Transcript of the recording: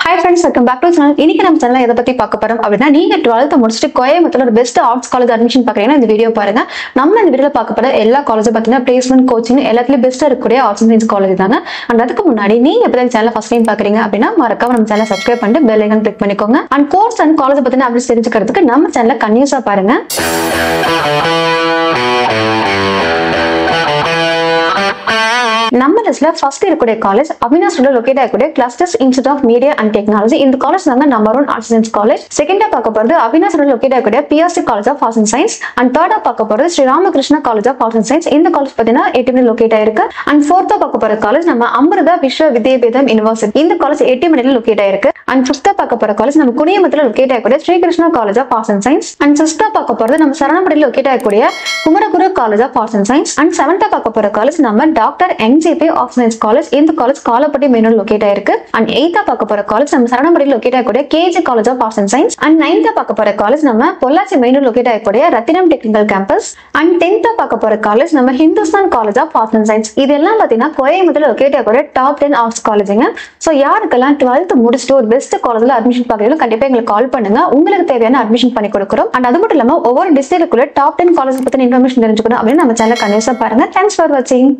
Hi friends, welcome back to the channel. இன்னைக்கு நம்ம சேனல்ல எதை பத்தி பார்க்க போறோம் அப்படினா நீங்க 12th முடிச்சிட்டு கோயம்புத்தூர்ல ஒரு பெஸ்ட் ஆர்ட்ஸ் காலேஜ் அட்மிஷன் பார்க்கறீங்கன்னா இந்த வீடியோ பாருங்க. நம்ம இந்த வீடியோல பார்க்க போற எல்லா காலேஜ் பத்தின பிளேஸ்மென்ட் கோச்சிங் எல்லாத்துலயும் பெஸ்டா இருக்கக்கூடிய ஆர்ட்ஸ் அண்ட் சயின்ஸ் காலேஜ் தாங்க. அண்ட் அதுக்கு முன்னாடி நீங்க இப்பதான் சேனலை ஃபர்ஸ்ட் டைம் பாக்குறீங்க அப்படினா மறக்காம நம்ம சேனலை சப்ஸ்கிரைப் பண்ணிட்டு பெல் ஐகான் கிளிக் பண்ணிக்கோங்க. அண்ட் கோர்ஸ் அண்ட் காலேஜ் பத்தின அப்டேட்ஸ் தெரிஞ்சுக்கிறதுக்கு நம்ம சேனலை கன்டினியூஸா பாருங்க. நம்ம லிஸ்ட்ல ஃபர்ஸ்ட் இருக்கக்கூடிய காலேஜ் அவினாஷ் ரோட்ல லொகேட் ஆகக்கூடிய clusters institute of media and technology. இந்த காலேஜ் தாங்க நம்பர் 1 ஆர்ட்ஸ் சயின்ஸ் காலேஜ். செகண்டா பார்க்க போறது அவினாஷ் ரோட்ல லொகேட் ஆகக்கூடிய PSC college of arts and science. And தேர்டா பார்க்க போறது Sri Ramakrishna college of arts and science. இந்த காலேஜ் பாத்தீங்கன்னா 8 லொகேட் ஆயிருக்கு. அண்ட் ஃபோர்த்தா பார்க்க போற காலேஜ் நம்ம அமிர்தா விஸ்வ வித்யாபீடம் யூனிவர்சிட்டி. இந்த காலேஜ் 8 லொகேட் ஆயிருக்கு. அண்ட் ஃபிஃப்த்தா பார்க்க போற காலேஜ் நம்ம குடியமத்துல லொகேட் ஆகக்கூடிய Sri Krishna college of arts and science. And சிக்ஸ்தா பார்க்க போறது நம்ம சரணபடியில் லொகேட் ஆகக்கூடிய Kumaraguru college of arts and science. And செவன்த்தா பார்க்க போற காலேஜ் நம்ம doctor NGP of science college. இந்த காலேஜ் காலப்பட்டி மெயின் ரோட்ல லொகேட் ஆயிருக்கு. அண்ட் எய்த்தா பார்க்க போற காலேஜ் நம்ம சரணபடியில் லொகேட் ஆகக்கூடிய KG college of arts and science. And நைன்த்தா பார்க்க போற காலேஜ் நம்ம பொள்ளாச்சி மெயின் ரோட்ல லொகேட் ஆகக்கூடிய ரத்தினம் டெக்னிக்கல் கேம்பஸ். அண்ட் டென்த்தா பார்க்க போற காலேஜ் நம்ம Hindustan college of arts and science. இதெல்லாம் பாத்தீங்கன்னா கோயம்புத்தூர்ல லொகேட் ஆகக்கூடிய டாப் 10 ஆர்ட்ஸ் காலேஜுங்க. சோ யாருக்கெல்லாம் 12th முடிச்சுட்டு ஒரு பெஸ்ட் காலேஜ்ல அட்மிஷன் பார்க்கறீங்களோ கண்டிப்பா எங்களுக்கு கால் பண்ணுங்க. உங்களுக்கு தேவையான அட்மிஷன் பண்ணி கொடுக்குறோம். அண்ட் அது மட்டும் இல்லாம ஒவ்வொரு டிஸ்ட்ரிக்ட்குள்ள டாப் 10 காலேஜ் பத்தின இன்ஃபர்மேஷன் தெரிஞ்சுக்கணும் அப்படின்னு நம்ம சேனலை கண்டிப்பா பாருங்க. தேங்க்ஸ் ஃபார் வாட்சிங்.